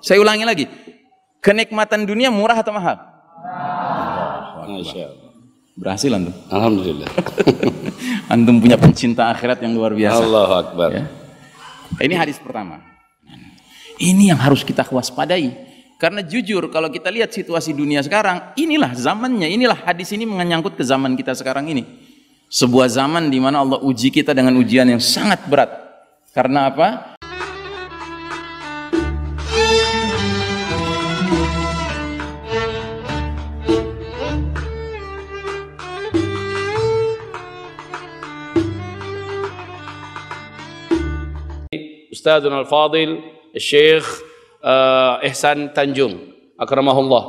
Saya ulangi lagi. Kenikmatan dunia murah atau mahal? Masya Allah. Berhasil antum? Alhamdulillah. Antum punya pencinta akhirat yang luar biasa. Allahu Akbar. Ya. Ini hadis pertama. Ini yang harus kita waspadai. Karena jujur kalau kita lihat situasi dunia sekarang, inilah zamannya, inilah hadis ini menyangkut ke zaman kita sekarang ini. Sebuah zaman di mana Allah uji kita dengan ujian yang sangat berat. Karena apa? Ustadzun al-Fadil Syekh Ihsan Tanjung akramahullah.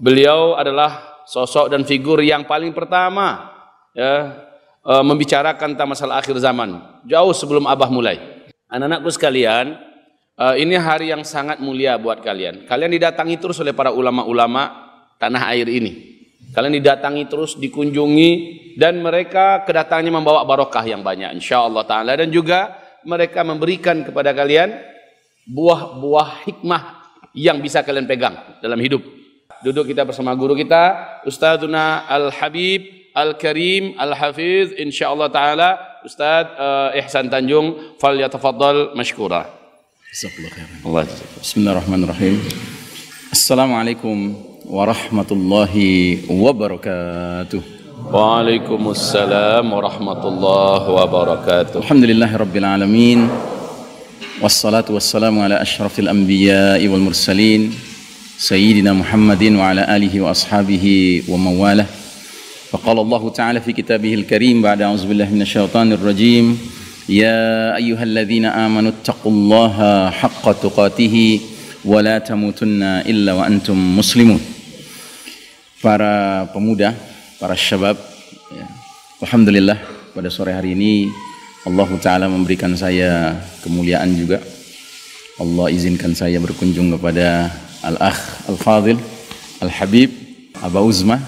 Beliau adalah sosok dan figur yang paling pertama ya, membicarakan tentang masalah akhir zaman jauh sebelum Abah mulai. Anak-anakku sekalian, ini hari yang sangat mulia buat kalian. Kalian didatangi terus oleh para ulama-ulama tanah air ini. Kalian didatangi terus, dikunjungi, dan mereka kedatangannya membawa barokah yang banyak insyaallah ta'ala. Dan juga mereka memberikan kepada kalian buah-buah hikmah yang bisa kalian pegang dalam hidup. Duduk kita bersama guru kita, Ustadzuna Al-Habib Al-Karim Al-Hafiz insyaallah ta'ala, Ustadz Ihsan Tanjung, falyatafaddal mashkura. Bismillahirrahmanirrahim. Assalamualaikum warahmatullahi wabarakatuh. Waalaikumsalam warahmatullahi wabarakatuh. Alhamdulillahi rabbil alamin. Wassalatu wassalamu ala asyrafil anbiya'i wal mursalin Sayyidina Muhammadin wa ala alihi wa ashabihi wa mawalah. Faqala Allah ta'ala fi kitabihil karim ba'da a'udzubillahi minasyaitonir rajim. Ya ayyuhalladzina amanu taqullaha haqqa tuqatih wa la tamutunna illa wa antum muslimun. Para pemuda, para syabab, ya. Alhamdulillah pada sore hari ini Allah Ta'ala memberikan saya kemuliaan juga. Allah izinkan saya berkunjung kepada Al-Akh Al-Fadil Al-Habib Aba Uzma.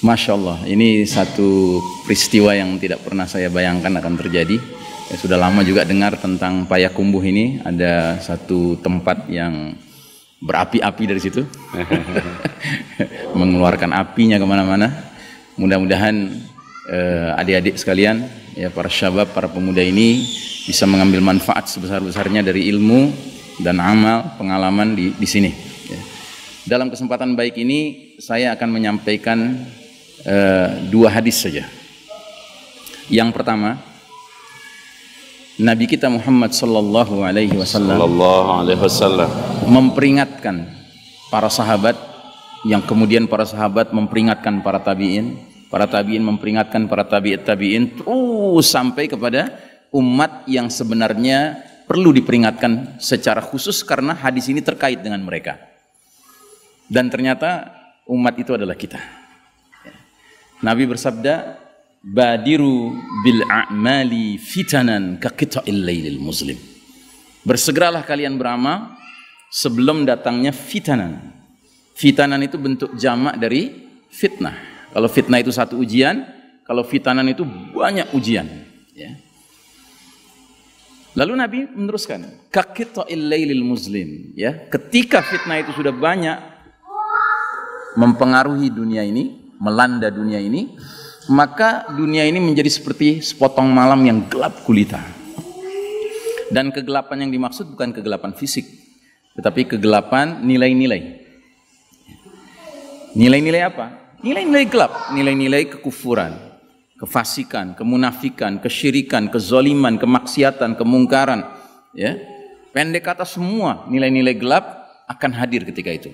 Masya Allah, ini satu peristiwa yang tidak pernah saya bayangkan akan terjadi. Ya, sudah lama juga dengar tentang Payakumbuh ini. Ada satu tempat yang berapi-api dari situ. Mengeluarkan apinya kemana-mana. Mudah-mudahan adik-adik sekalian, ya, para syabab, para pemuda ini bisa mengambil manfaat sebesar-besarnya dari ilmu dan amal, pengalaman di sini. Ya. Dalam kesempatan baik ini, saya akan menyampaikan dua hadis saja. Yang pertama, Nabi kita Muhammad sallallahu alaihi wasallam memperingatkan para sahabat, yang kemudian para sahabat memperingatkan para tabi'in memperingatkan para tabi'in terus sampai kepada umat yang sebenarnya perlu diperingatkan secara khusus karena hadis ini terkait dengan mereka. Dan ternyata umat itu adalah kita. Nabi bersabda, badiru bil a'mali fitanan ka qita'il lailil muslim. Bersegeralah kalian beramal sebelum datangnya fitanan. Fitanan itu bentuk jamak dari fitnah. Kalau fitnah itu satu ujian, kalau fitanan itu banyak ujian. Ya. Lalu Nabi meneruskan, kaqita'il lailil muslim. Ya, ketika fitnah itu sudah banyak mempengaruhi dunia ini, melanda dunia ini, maka dunia ini menjadi seperti sepotong malam yang gelap gulita. Dan kegelapan yang dimaksud bukan kegelapan fisik, tetapi kegelapan nilai-nilai. Nilai-nilai apa? Nilai-nilai gelap, nilai-nilai kekufuran, kefasikan, kemunafikan, kesyirikan, kezaliman, kemaksiatan, kemungkaran, ya. Pendek kata semua nilai-nilai gelap akan hadir ketika itu.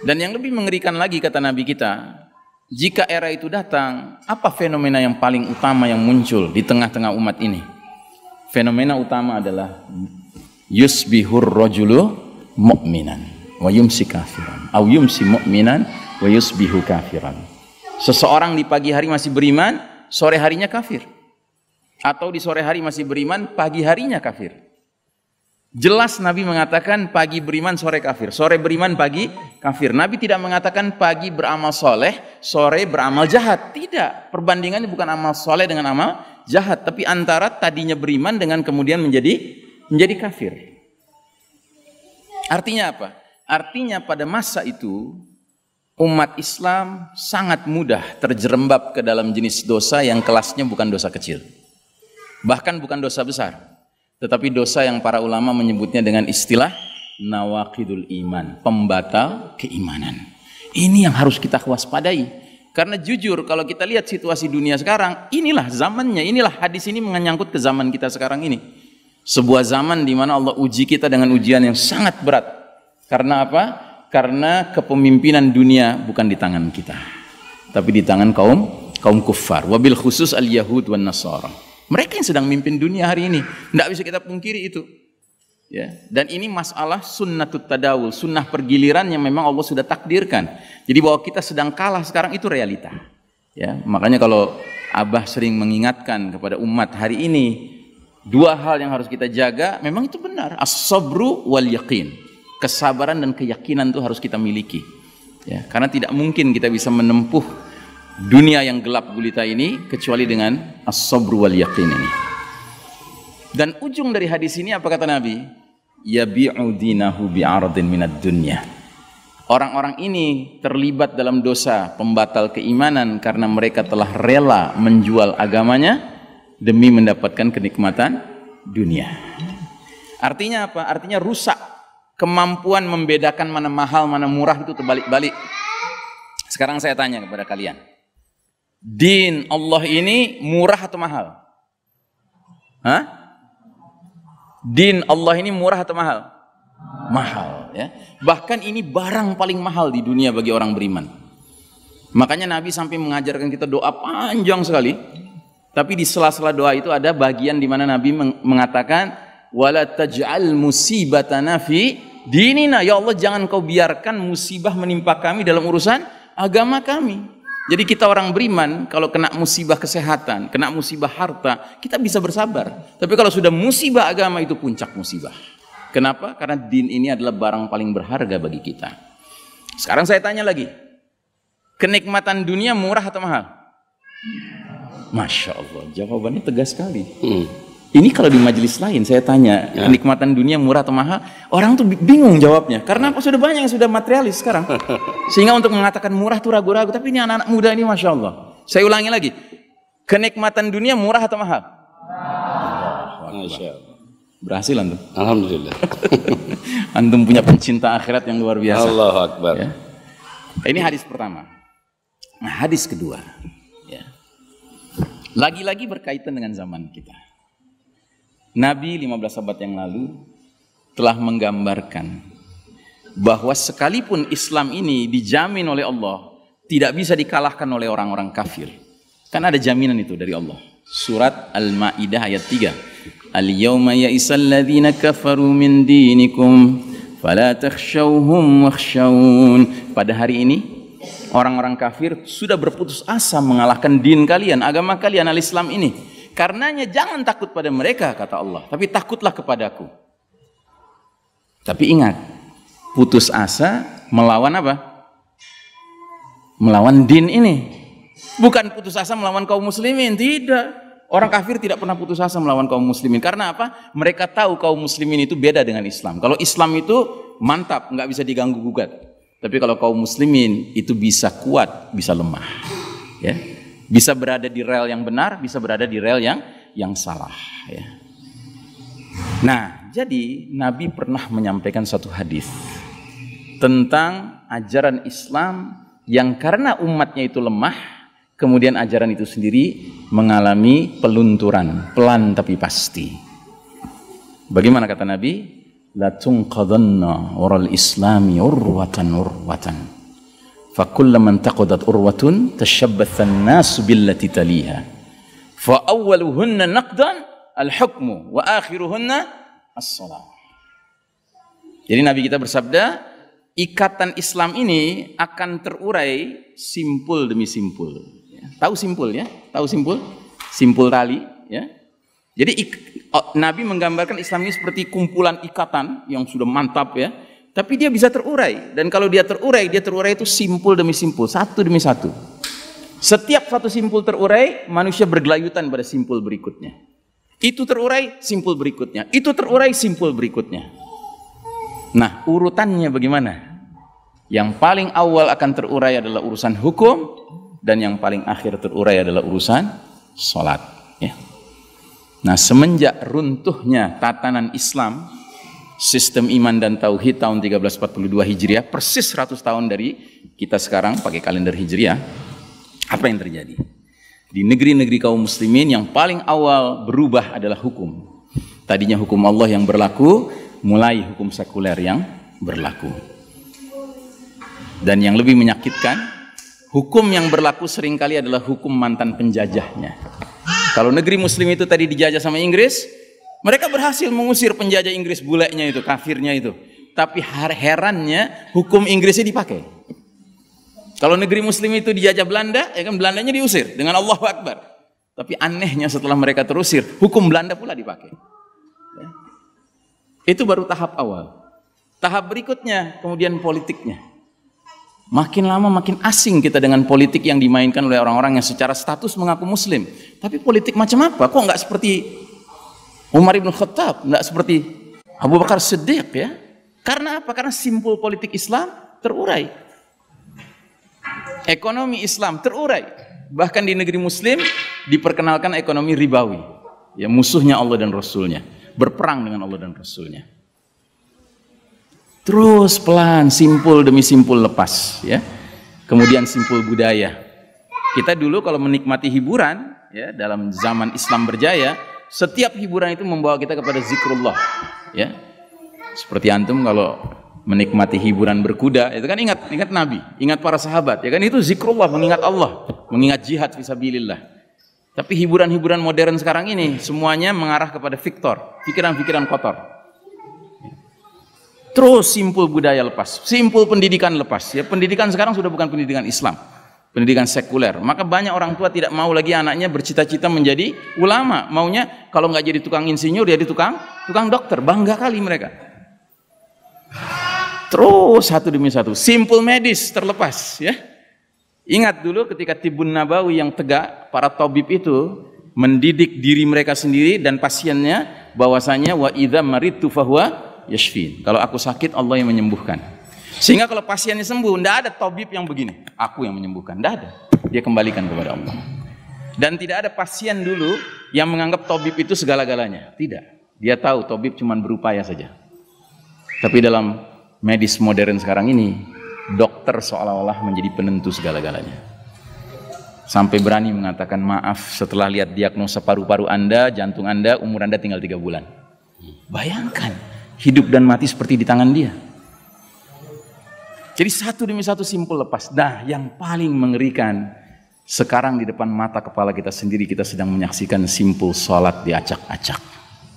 Dan yang lebih mengerikan lagi kata Nabi kita, jika era itu datang, apa fenomena yang paling utama yang muncul di tengah-tengah umat ini? Fenomena utama adalah yusbihur rajulu mu'minan wa yumsi kafiran, au yumsi mu'minan wa yusbihu kafiran. Seseorang di pagi hari masih beriman, sore harinya kafir. Atau di sore hari masih beriman, pagi harinya kafir. Jelas Nabi mengatakan pagi beriman, sore kafir. Sore beriman, pagi kafir. Nabi tidak mengatakan pagi beramal soleh, sore beramal jahat. Tidak. Perbandingannya bukan amal soleh dengan amal jahat, tapi antara tadinya beriman dengan kemudian menjadi kafir. Artinya apa? Artinya pada masa itu umat Islam sangat mudah terjerembab ke dalam jenis dosa yang kelasnya bukan dosa kecil. Bahkan bukan dosa besar, tetapi dosa yang para ulama menyebutnya dengan istilah nawaqidul iman, pembatal keimanan. Ini yang harus kita waspadai. Karena jujur kalau kita lihat situasi dunia sekarang, inilah zamannya, inilah hadis ini menyangkut ke zaman kita sekarang ini. Sebuah zaman di mana Allah uji kita dengan ujian yang sangat berat. Karena apa? Karena kepemimpinan dunia bukan di tangan kita, tapi di tangan kaum kuffar. Wabil khusus al-Yahud wan Nasara. Mereka yang sedang mimpin dunia hari ini. Tidak bisa kita pungkiri itu. Ya. Dan ini masalah sunnatut tadawul, sunnah pergiliran yang memang Allah sudah takdirkan. Jadi bahwa kita sedang kalah sekarang itu realita. Ya. Makanya kalau Abah sering mengingatkan kepada umat hari ini, dua hal yang harus kita jaga, memang itu benar. As-sabru wal yaqin. Kesabaran dan keyakinan itu harus kita miliki. Ya. Karena tidak mungkin kita bisa menempuh dunia yang gelap gulita ini kecuali dengan as-sabru wal yaqin ini. Dan ujung dari hadis ini apa kata Nabi? Yabi'u dinahu bi'aradin minad dunya. Orang-orang ini terlibat dalam dosa pembatal keimanan karena mereka telah rela menjual agamanya demi mendapatkan kenikmatan dunia. Artinya apa? Artinya rusak kemampuan membedakan mana mahal, mana murah, itu terbalik-balik. Sekarang saya tanya kepada kalian, din Allah ini murah atau mahal? Hah? Din Allah ini murah atau mahal? Mahal, ya. Bahkan ini barang paling mahal di dunia bagi orang beriman. Makanya Nabi sampai mengajarkan kita doa panjang sekali. Tapi di sela-sela doa itu ada bagian di mana Nabi mengatakan, wala taj'al musibatana fi dinina. Ya Allah, jangan kau biarkan musibah menimpa kami dalam urusan agama kami. Jadi kita orang beriman kalau kena musibah kesehatan, kena musibah harta, kita bisa bersabar. Tapi kalau sudah musibah agama itu puncak musibah. Kenapa? Karena din ini adalah barang paling berharga bagi kita. Sekarang saya tanya lagi, kenikmatan dunia murah atau mahal? Masya Allah, jawabannya tegas sekali. Ini kalau di majelis lain saya tanya, kenikmatan dunia murah atau mahal, orang tuh bingung jawabnya. Karena apa? Sudah banyak yang sudah materialis sekarang. Sehingga untuk mengatakan murah tuh ragu-ragu. Tapi ini anak-anak muda ini Masya Allah. Saya ulangi lagi, kenikmatan dunia murah atau mahal? Masya Allah. Berhasil antum? Alhamdulillah. Antum punya pencinta akhirat yang luar biasa. Allahu Akbar. Ya. Ini hadis pertama. Nah, hadis kedua. Ya. Lagi-lagi berkaitan dengan zaman kita. Nabi 15 abad yang lalu telah menggambarkan bahwa sekalipun Islam ini dijamin oleh Allah, tidak bisa dikalahkan oleh orang-orang kafir. Kan ada jaminan itu dari Allah. Surat Al-Maidah ayat 3. Al-yawma ya'isal ladzina kafaru min dinikum fala takhshawhum wakhshawun. Pada hari ini orang-orang kafir sudah berputus asa mengalahkan din kalian, agama kalian al-Islam ini. Karenanya jangan takut pada mereka, kata Allah, tapi takutlah kepadaku. Tapi ingat, putus asa melawan apa? Melawan din ini. Bukan putus asa melawan kaum muslimin, tidak. Orang kafir tidak pernah putus asa melawan kaum muslimin. Karena apa? Mereka tahu kaum muslimin itu beda dengan Islam. Kalau Islam itu mantap, nggak bisa diganggu gugat. Tapi kalau kaum muslimin itu bisa kuat, bisa lemah. Ya. Bisa berada di rel yang benar, bisa berada di rel yang salah. Ya. Nah, jadi Nabi pernah menyampaikan satu hadis tentang ajaran Islam yang karena umatnya itu lemah, kemudian ajaran itu sendiri mengalami pelunturan, pelan tapi pasti. Bagaimana kata Nabi? La tunqadanna ural islami urwatan. فَكُلَّمَنْ تَقُدَتْ أُرْوَةٌ تَشَبَّثَ النَّاسُ بِالَّتِي تَلِيهَا فَأَوَّلُهُنَّ نَقْدًا الْحُكْمُ وَآخِرُهُنَّ الصَّلَاةُ. Jadi Nabi kita bersabda, ikatan Islam ini akan terurai simpul demi simpul. Tahu simpul ya? Tahu simpul? Simpul tali ya. Jadi Nabi menggambarkan Islam ini seperti kumpulan ikatan yang sudah mantap ya. Tapi dia bisa terurai, dan kalau dia terurai itu simpul demi simpul, satu demi satu. Setiap satu simpul terurai, manusia bergelayutan pada simpul berikutnya. Itu terurai, simpul berikutnya. Itu terurai, simpul berikutnya. Nah, urutannya bagaimana? Yang paling awal akan terurai adalah urusan hukum, dan yang paling akhir terurai adalah urusan sholat. Ya. Nah, semenjak runtuhnya tatanan Islam, sistem iman dan tauhid tahun 1342 Hijriah, persis 100 tahun dari kita sekarang pakai kalender Hijriah, apa yang terjadi? Di negeri-negeri kaum muslimin yang paling awal berubah adalah hukum. Tadinya hukum Allah yang berlaku, mulai hukum sekuler yang berlaku. Dan yang lebih menyakitkan, hukum yang berlaku seringkali adalah hukum mantan penjajahnya. Kalau negeri muslim itu tadi dijajah sama Inggris, mereka berhasil mengusir penjajah Inggris bulenya itu, kafirnya itu. Tapi herannya hukum Inggrisnya dipakai. Kalau negeri muslim itu dijajah Belanda, ya kan, Belandanya diusir dengan Allahu Akbar. Tapi anehnya setelah mereka terusir, hukum Belanda pula dipakai. Ya. Itu baru tahap awal. Tahap berikutnya kemudian politiknya. Makin lama makin asing kita dengan politik yang dimainkan oleh orang-orang yang secara status mengaku muslim. Tapi politik macam apa? Kok nggak seperti Umar ibn Khattab, nggak seperti Abu Bakar Siddiq, ya? Karena apa? Karena simpul politik Islam terurai. Ekonomi Islam terurai. Bahkan di negeri muslim diperkenalkan ekonomi ribawi. Ya, musuhnya Allah dan Rasulnya. Berperang dengan Allah dan Rasulnya. Terus pelan, simpul demi simpul lepas, ya. Kemudian simpul budaya. Kita dulu kalau menikmati hiburan, ya, dalam zaman Islam berjaya, setiap hiburan itu membawa kita kepada zikrullah, ya. Seperti antum kalau menikmati hiburan berkuda, itu kan ingat Nabi, ingat para sahabat, ya kan, itu zikrullah, mengingat Allah, mengingat jihad fisabilillah. Tapi hiburan-hiburan modern sekarang ini semuanya mengarah kepada fiktor, pikiran-pikiran kotor. Terus simpul budaya lepas, simpul pendidikan lepas. Ya, pendidikan sekarang sudah bukan pendidikan Islam, pendidikan sekuler. Maka banyak orang tua tidak mau lagi anaknya bercita-cita menjadi ulama. Maunya kalau nggak jadi tukang insinyur, jadi tukang dokter. Bangga kali mereka. Terus satu demi satu, simpul medis terlepas. Ya, ingat dulu ketika Tibun Nabawi yang tegak, para tabib itu mendidik diri mereka sendiri dan pasiennya, bahwasanya wa idza maridtu fahuwa yashfin. Kalau aku sakit, Allah yang menyembuhkan. Sehingga kalau pasiennya sembuh, tidak ada tabib yang begini, aku yang menyembuhkan, tidak ada. Dia kembalikan kepada Allah. Dan tidak ada pasien dulu yang menganggap tabib itu segala-galanya. Tidak. Dia tahu tabib cuma berupaya saja. Tapi dalam medis modern sekarang ini, dokter seolah-olah menjadi penentu segala-galanya. Sampai berani mengatakan maaf setelah lihat diagnosa paru-paru Anda, jantung Anda, umur Anda tinggal 3 bulan. Bayangkan, hidup dan mati seperti di tangan dia. Jadi satu demi satu simpul lepas. Nah, yang paling mengerikan, sekarang di depan mata kepala kita sendiri kita sedang menyaksikan simpul sholat diacak-acak.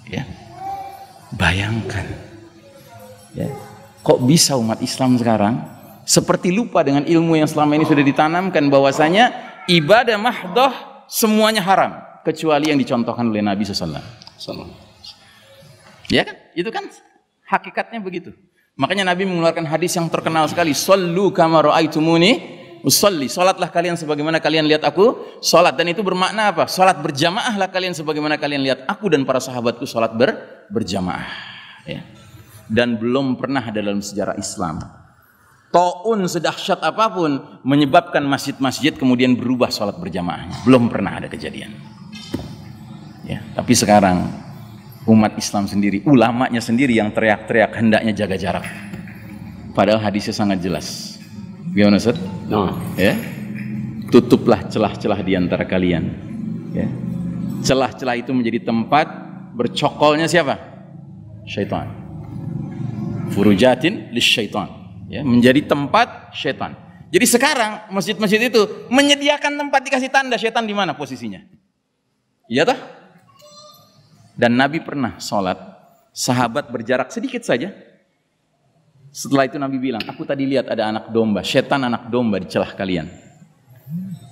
Ya. Bayangkan. Ya. Kok bisa umat Islam sekarang seperti lupa dengan ilmu yang selama ini sudah ditanamkan, bahwasanya ibadah mahdoh semuanya haram kecuali yang dicontohkan oleh Nabi SAW. Ya kan? Itu kan hakikatnya begitu. Makanya Nabi mengeluarkan hadis yang terkenal sekali, "Shallu kama ra'aitumuni usolli." Salatlah kalian sebagaimana kalian lihat aku salat. Dan itu bermakna apa? Salat berjamaahlah kalian sebagaimana kalian lihat aku dan para sahabatku salat berjamaah. Ya. Dan belum pernah ada dalam sejarah Islam taun sedahsyat apapun menyebabkan masjid-masjid kemudian berubah salat berjamaahnya. Belum pernah ada kejadian. Ya, tapi sekarang umat Islam sendiri, ulamanya sendiri yang teriak-teriak hendaknya jaga jarak. Padahal hadisnya sangat jelas. Gimana Ustaz? No. Ya. Tutuplah celah-celah di antara kalian. Ya. Celah-celah itu menjadi tempat bercokolnya siapa? Syaitan. Furujatin lisyaitan. Ya, menjadi tempat syaitan. Jadi sekarang masjid-masjid itu menyediakan tempat dikasih tanda syaitan di mana posisinya. Iya toh? Dan Nabi pernah sholat, sahabat berjarak sedikit saja. Setelah itu Nabi bilang, aku tadi lihat ada anak domba, setan anak domba di celah kalian.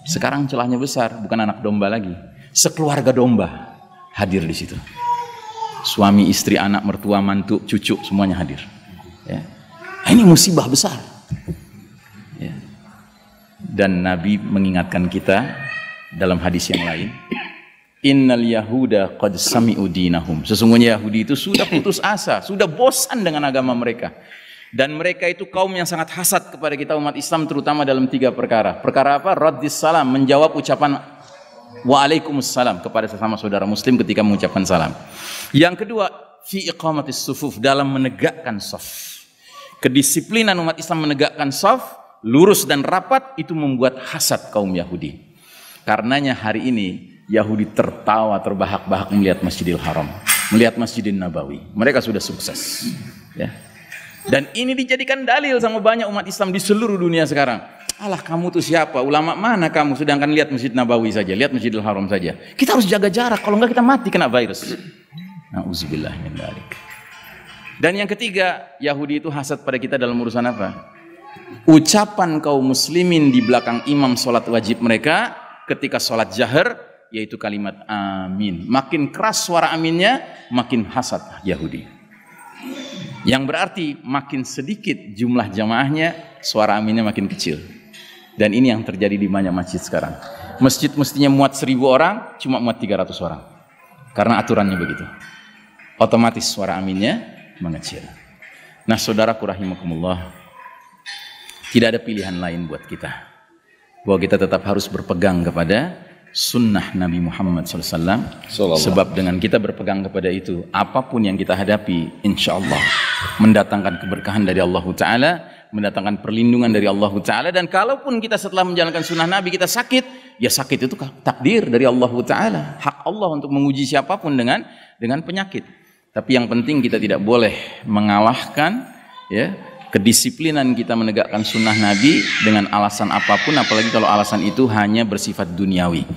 Sekarang celahnya besar, bukan anak domba lagi. Sekeluarga domba hadir di situ. Suami, istri, anak, mertua, mantu, cucu, semuanya hadir. Ya. Ini musibah besar. Ya. Dan Nabi mengingatkan kita dalam hadis yang lain, Innal yahuda qad sami'u dinahum. Sesungguhnya Yahudi itu sudah putus asa, sudah bosan dengan agama mereka. Dan mereka itu kaum yang sangat hasad kepada kita umat Islam, terutama dalam 3 perkara. Perkara apa? Raddis salam, menjawab ucapan waalaikumsalam kepada sesama saudara muslim ketika mengucapkan salam. Yang kedua, fi iqamatis sufuf, dalam menegakkan shaf. Kedisiplinan umat Islam menegakkan shaf lurus dan rapat itu membuat hasad kaum Yahudi. Karenanya hari ini Yahudi tertawa terbahak-bahak melihat Masjidil Haram, melihat Masjidil Nabawi. Mereka sudah sukses, ya. Dan ini dijadikan dalil sama banyak umat Islam di seluruh dunia sekarang. Alah, kamu tuh siapa? Ulama mana kamu? Sedangkan lihat Masjid Nabawi saja, lihat Masjidil Haram saja. Kita harus jaga jarak, kalau enggak kita mati kena virus. Nauzubillah min dzalik. Dan yang ketiga, Yahudi itu hasad pada kita dalam urusan apa? Ucapan kaum muslimin di belakang imam sholat wajib mereka ketika sholat jahar, yaitu kalimat amin. Makin keras suara aminnya, makin hasad Yahudi. Yang berarti makin sedikit jumlah jamaahnya, suara aminnya makin kecil. Dan ini yang terjadi di banyak masjid sekarang. Masjid mestinya muat 1000 orang, cuma muat 300 orang. Karena aturannya begitu. Otomatis suara aminnya mengecil. Nah, saudaraku rahimakumullah, tidak ada pilihan lain buat kita. Bahwa kita tetap harus berpegang kepada sunnah Nabi Muhammad SAW. Sebab dengan kita berpegang kepada itu, apapun yang kita hadapi, insya Allah mendatangkan keberkahan dari Allah Ta'ala, mendatangkan perlindungan dari Allah Ta'ala. Dan kalaupun kita setelah menjalankan sunnah Nabi kita sakit, ya sakit itu takdir dari Allah Ta'ala. Hak Allah untuk menguji siapapun dengan penyakit. Tapi yang penting kita tidak boleh mengalahkan, ya, kedisiplinan kita menegakkan sunnah Nabi dengan alasan apapun, apalagi kalau alasan itu hanya bersifat duniawi,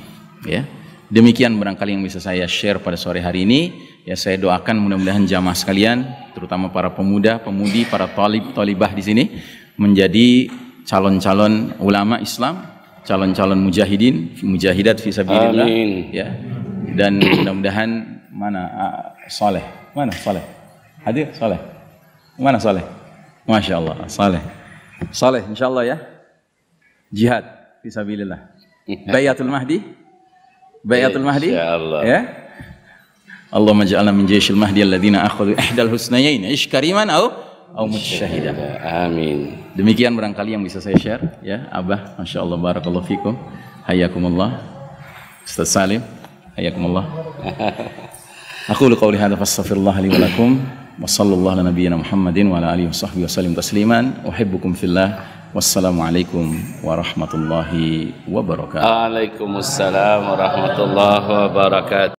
ya. Demikian barangkali yang bisa saya share pada sore hari ini. Ya, saya doakan mudah-mudahan jamaah sekalian, terutama para pemuda, pemudi, para talibah di sini menjadi calon-calon ulama Islam, calon-calon mujahidin, mujahidat fi sabilillah, ya. Dan mudah-mudahan Saleh, mana Saleh? Hadir Saleh? Mana Saleh? Masya Allah, Saleh insya Allah ya. Jihad fisabilillah. Bayatul Mahdi, Bayatul Mahdi, ya. Allahumma ja'alna min jayshil mahdi alladhina akhadhu ihdal husnayain ish kariman au mutsyahidan. Amin. Demikian barangkali yang bisa saya share, ya. Abah, Masya Allah, barakallahu fikum, hayakumullah. Ustaz Salim, hayakumullah. Aqulu qawli hadza fastaghfirullah li wa lakum. Wassallallahu ala nabiyyina Muhammadin wa ala alihi washabbihi wasallim tasliman. Uhibbukum fillah. Wassalamualaikum warahmatullahi wabarakatuh. Waalaikumsalam warahmatullahi wabarakatuh.